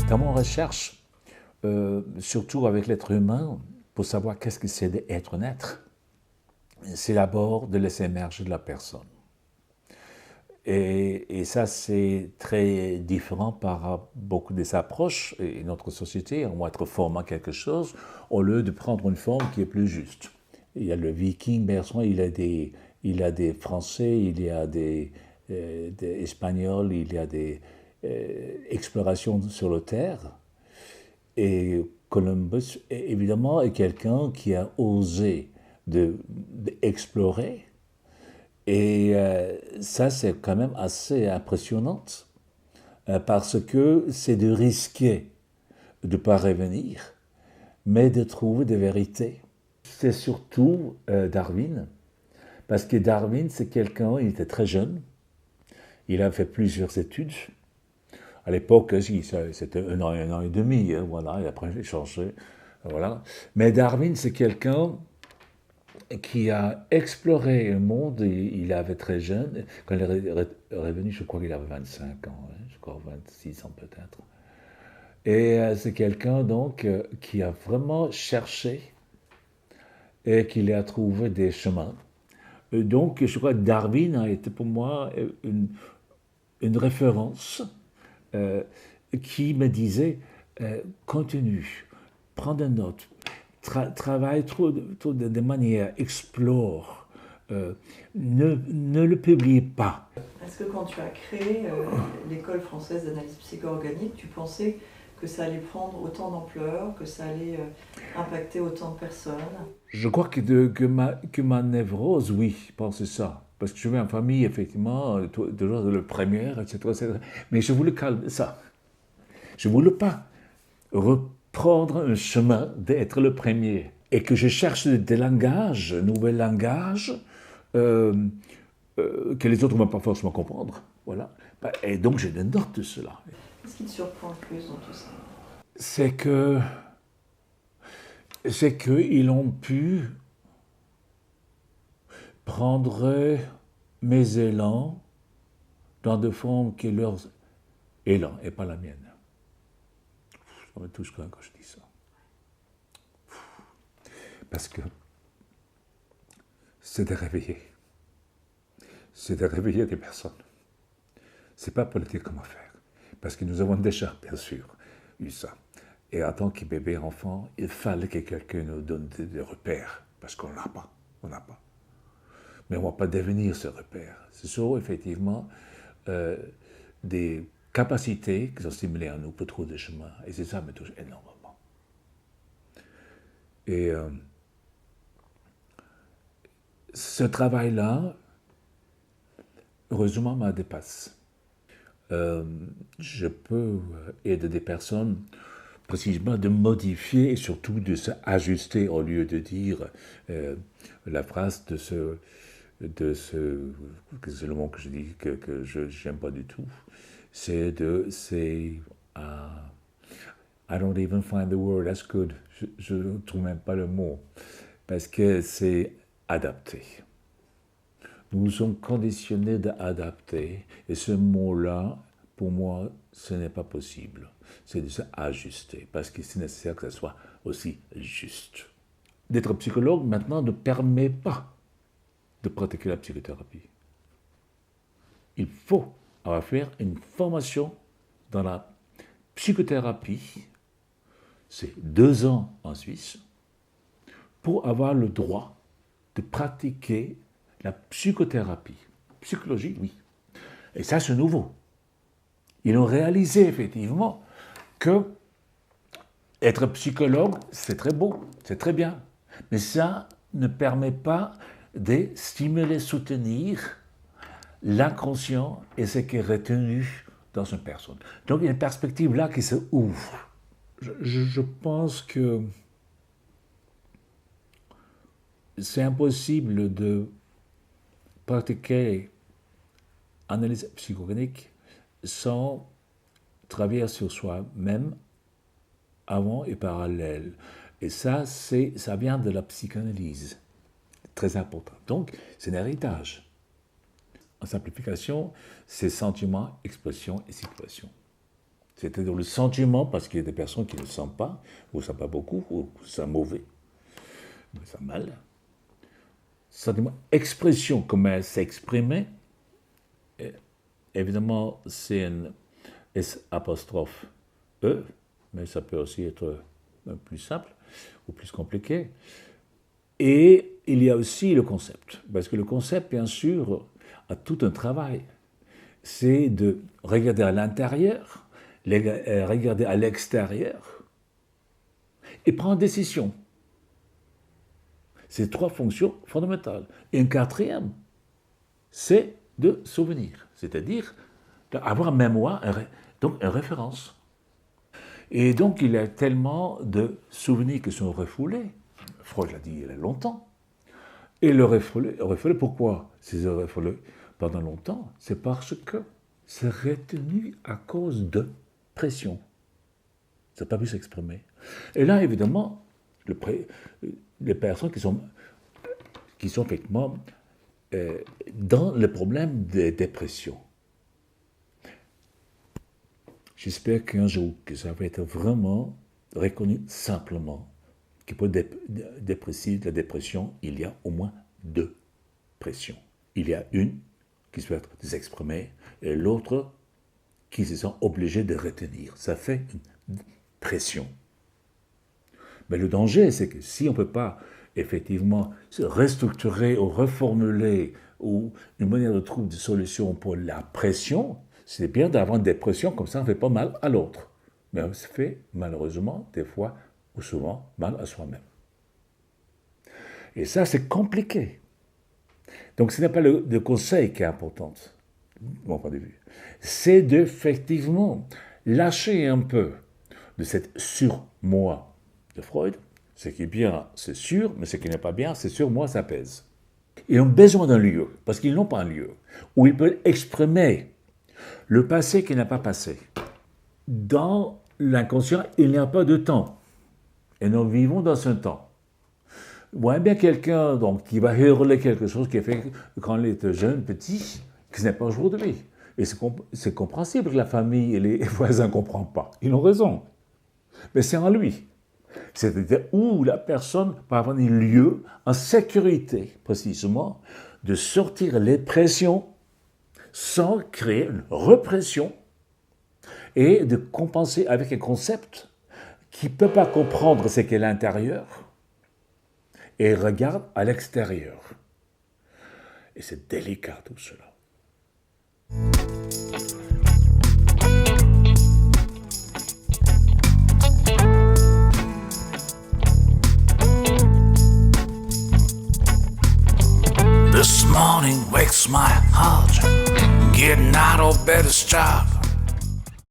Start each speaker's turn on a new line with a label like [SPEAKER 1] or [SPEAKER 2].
[SPEAKER 1] Dans mon recherche, surtout avec l'être humain, pour savoir qu'est-ce que c'est d'être un être, c'est d'abord de laisser émerger de la personne. Et ça, c'est très différent par beaucoup des approches. Et notre société, on va être formant quelque chose au lieu de prendre une forme qui est plus juste. Il y a le viking, Bertrand, il a des Français, il y a des Espagnols, il y a des explorations sur la Terre. Et Columbus, évidemment, est quelqu'un qui a osé d'explorer. Et ça, c'est quand même assez impressionnant, parce que c'est de risquer de ne pas revenir, mais de trouver des vérités. C'est surtout Darwin, parce que Darwin, c'est quelqu'un, il était très jeune, il a fait plusieurs études. À l'époque, c'était un an et demi, hein, voilà, et après, il a changé, voilà. Mais Darwin, c'est quelqu'un qui a exploré le monde, il avait très jeune, quand il est revenu, je crois qu'il avait 25 ans, hein, je crois 26 ans peut-être. Et c'est quelqu'un donc qui a vraiment cherché et qui a trouvé des chemins. Donc je crois que Darwin a été pour moi une référence qui me disait continue, prends des notes, travaille trop de manière, explore, ne le publie pas.
[SPEAKER 2] Est-ce que quand tu as créé l'école française d'analyse psycho-organique, tu pensais que ça allait prendre autant d'ampleur, que ça allait impacter autant de personnes?
[SPEAKER 1] Je crois que ma névrose, oui, je pense ça. Parce que je viens en famille, effectivement, toujours de la première, etc., etc. Mais je voulais calmer ça. Je ne voulais pas reprendre un chemin d'être le premier. Et que je cherche des langages, nouveaux langages, que les autres ne vont pas forcément comprendre. Voilà. Et donc, je note de cela.
[SPEAKER 2] Qu'est-ce qui te surprend le plus dans tout ça?
[SPEAKER 1] C'est qu'ils ont pu prendre mes élans dans des formes qui leur élan et pas la mienne. Ça me touche quand même quand je dis ça. Parce que c'est de réveiller. C'est de réveiller des personnes. C'est pas politique comment faire. Parce que nous avons déjà, bien sûr, eu ça. Et en tant que bébé, enfant, il fallait que quelqu'un nous donne des repères. Parce qu'on n'a pas. On n'a pas. Mais on ne va pas devenir ce repère. Ce sont effectivement des capacités qui sont stimulées en nous pour trouver des chemins. Et c'est ça qui me touche énormément. Et ce travail-là, heureusement, me dépasse. Je peux aider des personnes précisément de modifier et surtout de s'ajuster au lieu de dire la phrase c'est le mot que je dis que je n'aime pas du tout, c'est I don't even find the word, that's good, je ne trouve même pas le mot, parce que c'est adapter. Nous sommes conditionnés d'adapter, et ce mot-là, pour moi, ce n'est pas possible. C'est de s'ajuster, parce que c'est nécessaire que ce soit aussi juste. D'être psychologue, maintenant, ne permet pas de pratiquer la psychothérapie. Il faut avoir fait une formation dans la psychothérapie, c'est 2 ans en Suisse, pour avoir le droit de pratiquer la psychothérapie. Psychologie, oui. Et ça, c'est nouveau. Ils ont réalisé effectivement que être psychologue, c'est très beau, c'est très bien. Mais ça ne permet pas de stimuler, soutenir l'inconscient et ce qui est retenu dans une personne. Donc il y a une perspective là qui se ouvre. Je pense que c'est impossible de pratiquer analyse psychogénique sans travailler sur soi-même avant et parallèle. Et ça vient de la psychanalyse. Très important. Donc, c'est un héritage. En simplification, c'est sentiment, expression et situation. C'est-à-dire le sentiment, parce qu'il y a des personnes qui ne le sentent pas, ou ça pas beaucoup, ou ça mauvais, ou ça mal. Sentiment, expression, comment elle s'exprimait, évidemment, c'est un S apostrophe E, mais ça peut aussi être plus simple ou plus compliqué. Et il y a aussi le concept, parce que le concept, bien sûr, a tout un travail. C'est de regarder à l'intérieur, regarder à l'extérieur et prendre décision. C'est trois fonctions fondamentales. Et une quatrième, c'est de souvenir, c'est-à-dire d'avoir une mémoire, donc une référence. Et donc il y a tellement de souvenirs qui sont refoulés. Freud l'a dit il y a longtemps. Et le refoulé, pourquoi c'est refoulé pendant longtemps? C'est parce que c'est retenu à cause de pression. Ça n'a pas pu s'exprimer. Et là, évidemment, les personnes qui sont effectivement dans le problème des dépressions. J'espère qu'un jour, que ça va être vraiment reconnu simplement, que pour la dépression, il y a au moins deux pressions. Il y a une qui peut être désexprimée et l'autre qui se sent obligé de retenir. Ça fait une pression. Mais le danger, c'est que si on ne peut pas effectivement se restructurer ou reformuler ou une manière de trouver des solutions pour la pression, c'est bien d'avoir une dépression, comme ça on ne fait pas mal à l'autre. Mais on se fait malheureusement, des fois ou souvent, mal à soi-même. Et ça, c'est compliqué. Donc ce n'est pas le conseil qui est important, de mon point de vue. C'est d'effectivement lâcher un peu de cette surmoi de Freud. Ce qui est bien, c'est sûr, mais ce qui n'est pas bien, c'est sur moi, ça pèse. Ils ont besoin d'un lieu, parce qu'ils n'ont pas un lieu, où ils peuvent exprimer le passé qui n'a pas passé. Dans l'inconscient, il n'y a pas de temps. Et nous vivons dans un temps. Voyez bien quelqu'un donc, qui va hurler quelque chose qui a fait quand il était jeune, petit, que ce n'est pas aujourd'hui. Et c'est compréhensible que la famille et les voisins ne comprennent pas. Ils ont raison. Mais c'est en lui. C'est-à-dire où la personne va avoir un lieu en sécurité, précisément, de sortir les pressions sans créer une repression et de compenser avec un concept qui ne peut pas comprendre ce qu'est l'intérieur et regarde à l'extérieur. Et c'est délicat tout cela.
[SPEAKER 3] This morning wakes my heart, getting out of bed is job.